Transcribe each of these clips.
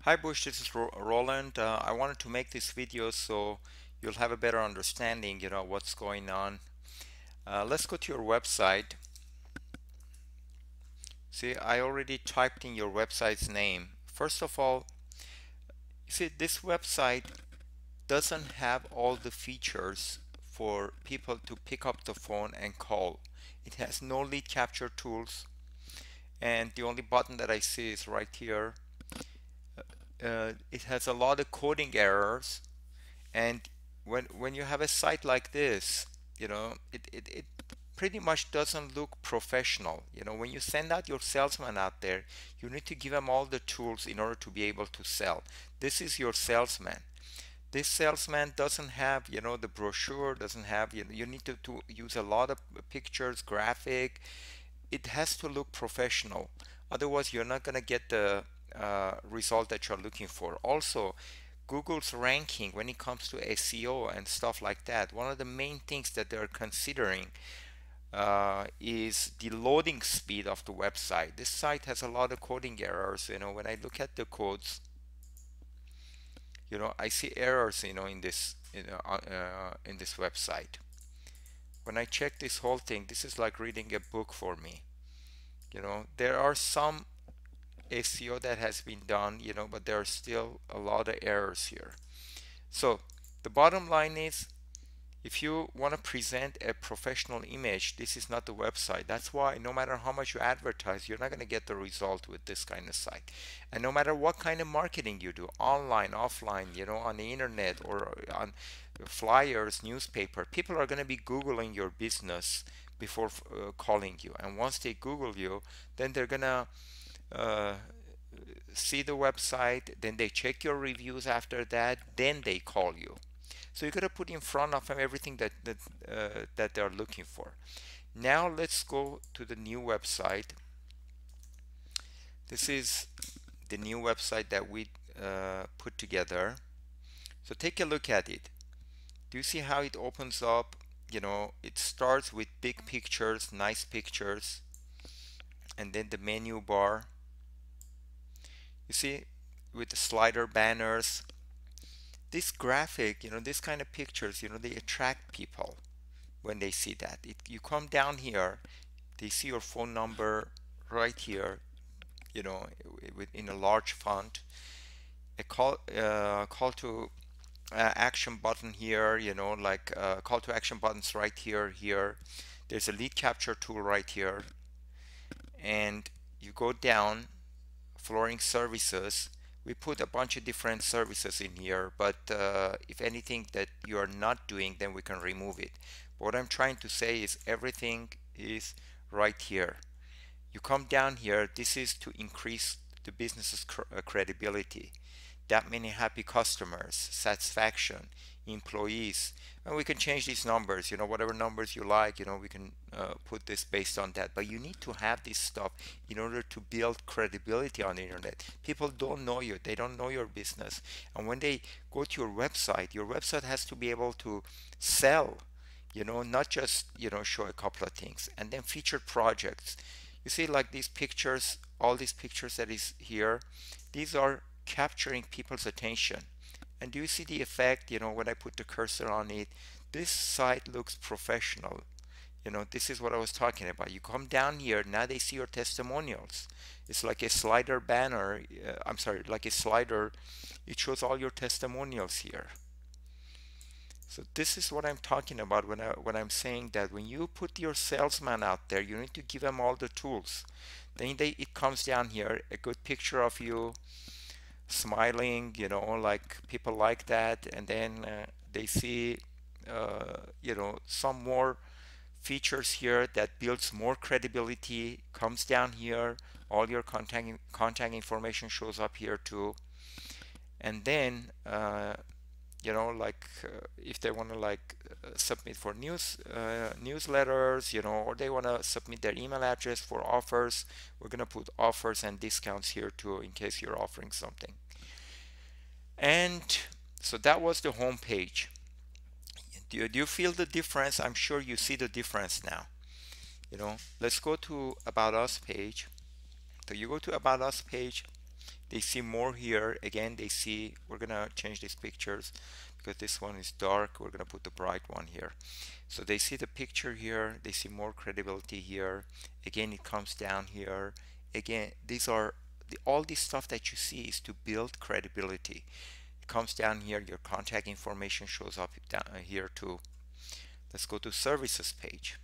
Hi Bush, this is Roland. I wanted to make this video so you'll have a better understanding, what's going on. Let's go to your website. See, I already typed in your website's name. First of all, you see, this website doesn't have all the features for people to pick up the phone and call. It has no lead capture tools, and the only button that I see is right here. It has a lot of coding errors. And when you have a site like this, it pretty much doesn't look professional. When you send out your salesman out there, you need to give them all the tools in order to be able to sell. This is your salesman. This salesman doesn't have, the brochure, doesn't have, you need to use a lot of pictures, graphic. It has to look professional. Otherwise, you're not going to get the result that you're looking for. Also, Google's ranking when it comes to SEO and stuff like that, one of the main things that they're considering is the loading speed of the website. This site has a lot of coding errors. When I look at the codes, I see errors, in this website. When I check this whole thing, this is like reading a book for me. There are some SEO that has been done, but there are still a lot of errors here. So the bottom line is, if you want to present a professional image, this is not the website. That's why no matter how much you advertise, you're not going to get the result with this kind of site. And no matter what kind of marketing you do, online, offline, on the internet or on flyers, newspaper, people are going to be Googling your business before calling you. And once they Google you, then they're going to uh, see the website, then they check your reviews after that, then they call you. So you got to put in front of them everything that they're looking for. Now let's go to the new website. This is the new website that we put together. So take a look at it. Do you see how it opens up? It starts with big pictures, nice pictures, and then the menu bar. You see, with the slider banners, this graphic, this kind of pictures, they attract people when they see that. You come down here, they see your phone number right here, in a large font. A call to action button here, like call to action buttons right here. There's a lead capture tool right here, and you go down, flooring services. We put a bunch of different services in here, but if anything that you are not doing, then we can remove it. But what I'm trying to say is everything is right here. You come down here, this is to increase the business's credibility. That many happy customers, satisfaction, employees, and we can change these numbers, whatever numbers you like, we can put this based on that. But you need to have this stuff in order to build credibility on the internet. People don't know you, they don't know your business, and when they go to your website has to be able to sell, not just show a couple of things. And then featured projects. You see, like these pictures, all these pictures that is here, these are capturing people's attention. And do you see the effect, when I put the cursor on it? This site looks professional. This is what I was talking about. You come down here, now they see your testimonials. It's like a slider banner. I'm sorry, like a slider. It shows all your testimonials here. So this is what I'm talking about when I'm saying that when you put your salesman out there, you need to give them all the tools. Then it comes down here, a good picture of you smiling, like people like that, and then they see, some more features here that builds more credibility. Comes down here, all your contact information shows up here too, and then like if they want to like submit for newsletters, or they want to submit their email address for offers, we're going to put offers and discounts here too in case you're offering something. And so that was the home page. Do you feel the difference? I'm sure you see the difference now. Let's go to About Us page. So you go to About Us page. They see more here. Again, they see, we're gonna change these pictures because this one is dark. We're gonna put the bright one here. So they see the picture here. They see more credibility here. Again, it comes down here. Again, these are all this stuff that you see is to build credibility. It comes down here. Your contact information shows up down here too. Let's go to services page.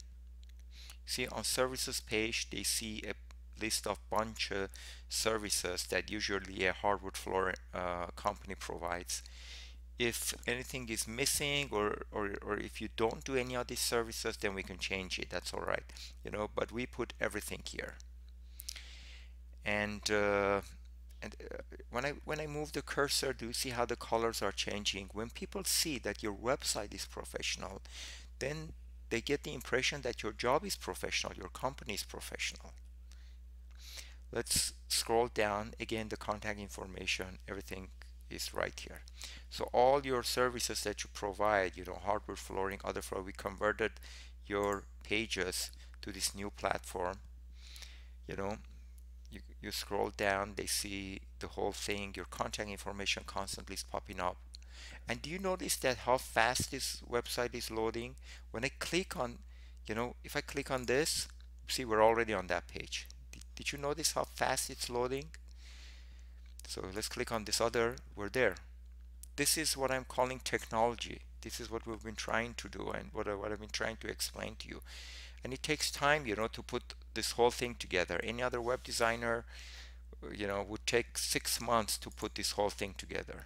See, on services page, they see a list of bunch of services that usually a hardwood floor company provides. If anything is missing, or if you don't do any of these services, then we can change it. That's all right, you know, but we put everything here. And when I move the cursor, do you see how the colors are changing? When people see that your website is professional, then they get the impression that your job is professional, your company is professional. Let's scroll down. Again, the contact information, everything is right here. So all your services that you provide, you know, hardwood flooring, other floor, we converted your pages to this new platform. You know, you scroll down, they see the whole thing, your contact information constantly is popping up. And do you notice that how fast this website is loading? When I click on, you know, if I click on this, see, we're already on that page. Did you notice how fast it's loading? So let's click on this other, we're there. This is what I'm calling technology. This is what we've been trying to do and what I've been trying to explain to you. And it takes time, you know, to put this whole thing together. Any other web designer, you know, would take 6 months to put this whole thing together.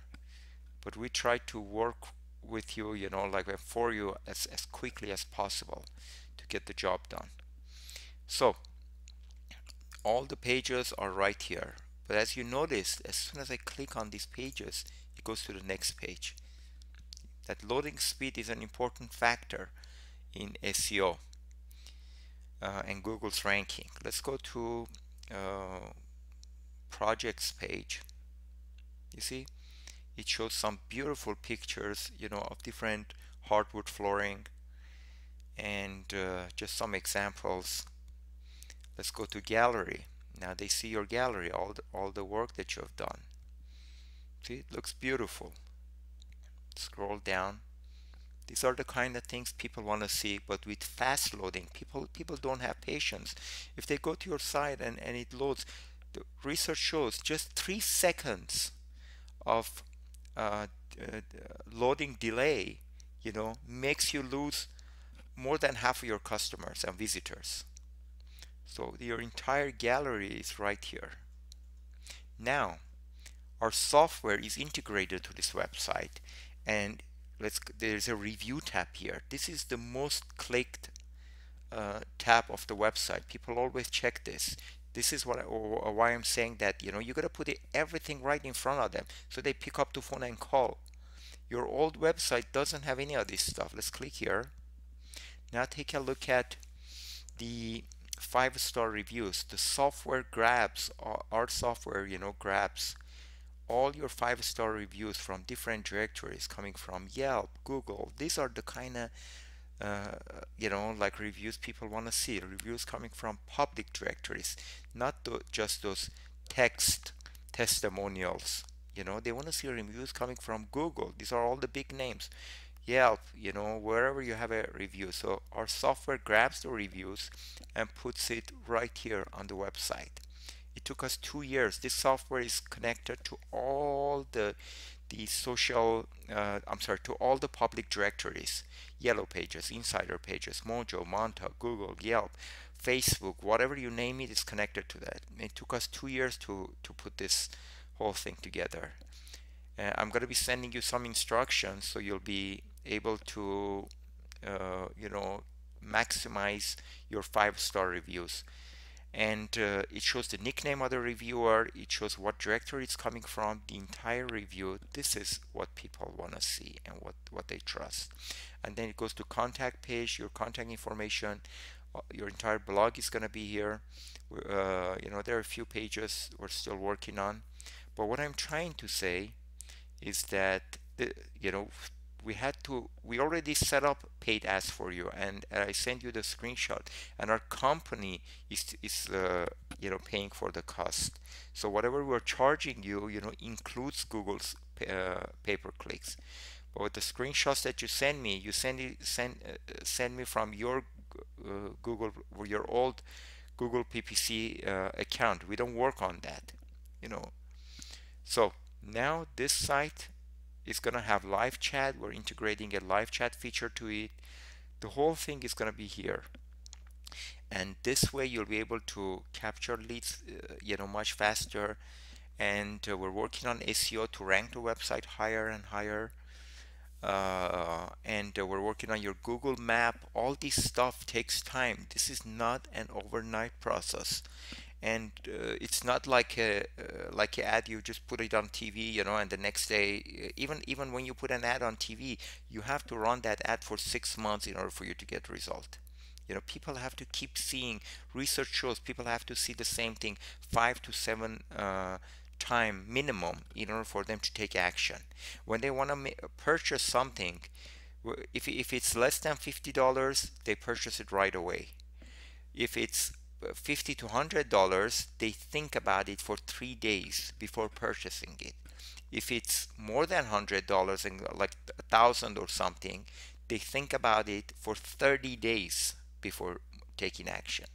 But we try to work with you, you know, like for you as quickly as possible to get the job done. So all the pages are right here. But as you noticed, as soon as I click on these pages, it goes to the next page. That loading speed is an important factor in SEO and Google's ranking. Let's go to projects page. You see, it shows some beautiful pictures, you know, of different hardwood flooring and just some examples. Let's go to gallery. Now they see your gallery, all the work that you have done. See, it looks beautiful. Scroll down. These are the kind of things people want to see, but with fast loading, people don't have patience. If they go to your site and it loads, the research shows just 3 seconds of loading delay, you know, makes you lose more than half of your customers and visitors. So your entire gallery is right here. Now, our software is integrated to this website, and there's a review tab here. This is the most clicked tab of the website. People always check this. This is why I'm saying that, you know, you gotta put everything right in front of them so they pick up the phone and call. Your old website doesn't have any of this stuff. Let's click here. Now take a look at the 5-star reviews. The software grabs, our software, you know, grabs all your 5-star reviews from different directories coming from Yelp, Google. These are the kind of you know, like reviews people want to see. Reviews coming from public directories, not just those text testimonials. You know, they want to see reviews coming from Google. These are all the big names. Yelp, you know, wherever you have a review. So our software grabs the reviews and puts it right here on the website. It took us 2 years. This software is connected to all the social, to all the public directories, Yellow Pages, Insider Pages, Mojo, Montauk, Google, Yelp, Facebook, whatever you name it is connected to that. It took us 2 years to put this whole thing together. I'm going to be sending you some instructions so you'll be able to, you know, maximize your 5-star reviews. And it shows the nickname of the reviewer, it shows what directory it's coming from, the entire review. This is what people want to see and what they trust. And then it goes to contact page, your contact information, your entire blog is going to be here. You know, there are a few pages we're still working on, but what I'm trying to say is that you know, we already set up paid ads for you, and I send you the screenshot, and our company is paying for the cost. So whatever we're charging you, includes Google's pay-per-clicks. But with the screenshots that you send me, you send me from your Google, your old Google PPC account. We don't work on that, you know. So now this site is going to have live chat. We're integrating a live chat feature to it. The whole thing is going to be here. And this way you'll be able to capture leads, much faster. And we're working on SEO to rank the website higher and higher. And we're working on your Google map. All this stuff takes time. This is not an overnight process, and it's not like an ad. You just put it on TV, and the next day, even when you put an ad on TV, you have to run that ad for 6 months in order for you to get result. People have to keep seeing. Research shows people have to see the same thing 5 to 7 time minimum in order for them to take action. When they want to purchase something, if it's less than $50, they purchase it right away. If it's $50 to $100, they think about it for 3 days before purchasing it. If it's more than $100 and like 1,000 or something, they think about it for 30 days before taking action.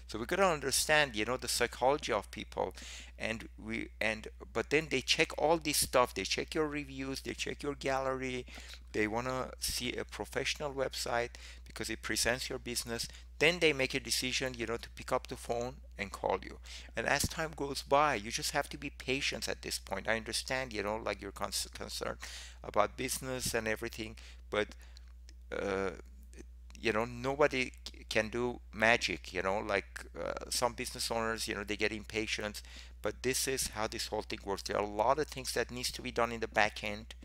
So we got to understand, the psychology of people, but then they check all this stuff. They check your reviews, they check your gallery. They want to see a professional website because it presents your business. Then they make a decision, to pick up the phone and call you. And as time goes by, you just have to be patient at this point. I understand, like you're concerned about business and everything, but uh, nobody can do magic, like some business owners, they get impatient, but this is how this whole thing works. There are a lot of things that needs to be done in the back end,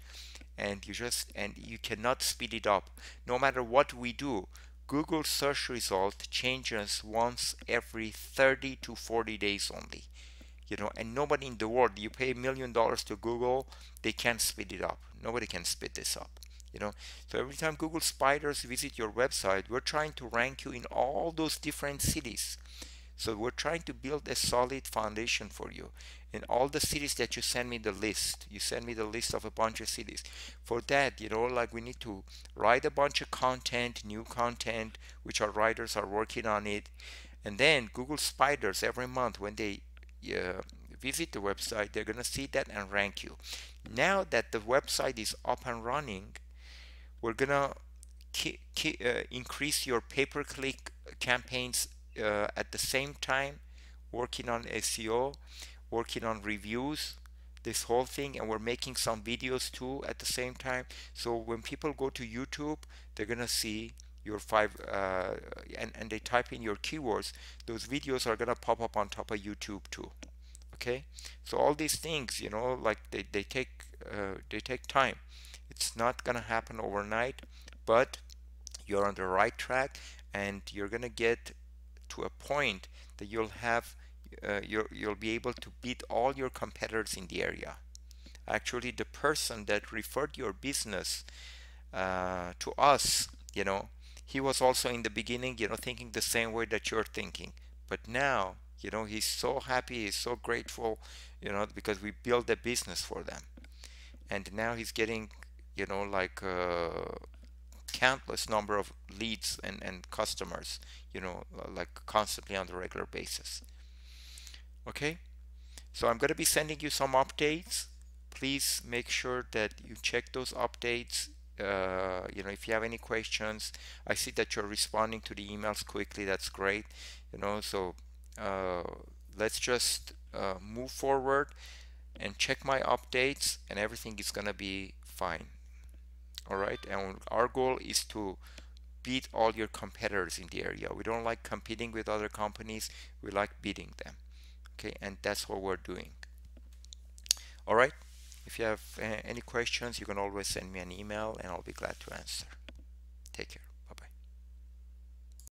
and you cannot speed it up. No matter what we do, Google search result changes once every 30 to 40 days only, and nobody in the world, you pay $1 million to Google, they can't speed it up. Nobody can speed this up. So every time Google spiders visit your website, we're trying to rank you in all those different cities. So we're trying to build a solid foundation for you in all the cities that you send me the list. You send me the list of a bunch of cities. For that, like we need to write a bunch of content, new content, which our writers are working on it. And then Google spiders every month when they visit the website, they're going to see that and rank you. Now that the website is up and running, we're gonna increase your pay-per-click campaigns at the same time, working on SEO, working on reviews, this whole thing, and we're making some videos too at the same time. So when people go to YouTube, they're gonna see your and they type in your keywords, those videos are gonna pop up on top of YouTube too. Okay, so all these things, like they take time. It's not gonna happen overnight, but you're on the right track, and you're gonna get to a point that you'll be able to beat all your competitors in the area. Actually, the person that referred your business to us, he was also in the beginning, thinking the same way that you're thinking. But now, he's so happy, he's so grateful, because we built a business for them. And now he's getting, like countless number of leads and customers, like constantly on the regular basis. Okay, so I'm going to be sending you some updates. Please make sure that you check those updates. If you have any questions, I see that you're responding to the emails quickly. That's great. So let's just move forward and check my updates, and everything is gonna be fine. All right, and our goal is to beat all your competitors in the area. We don't like competing with other companies, we like beating them. Okay, and that's what we're doing. All right, if you have any questions, you can always send me an email and I'll be glad to answer. Take care.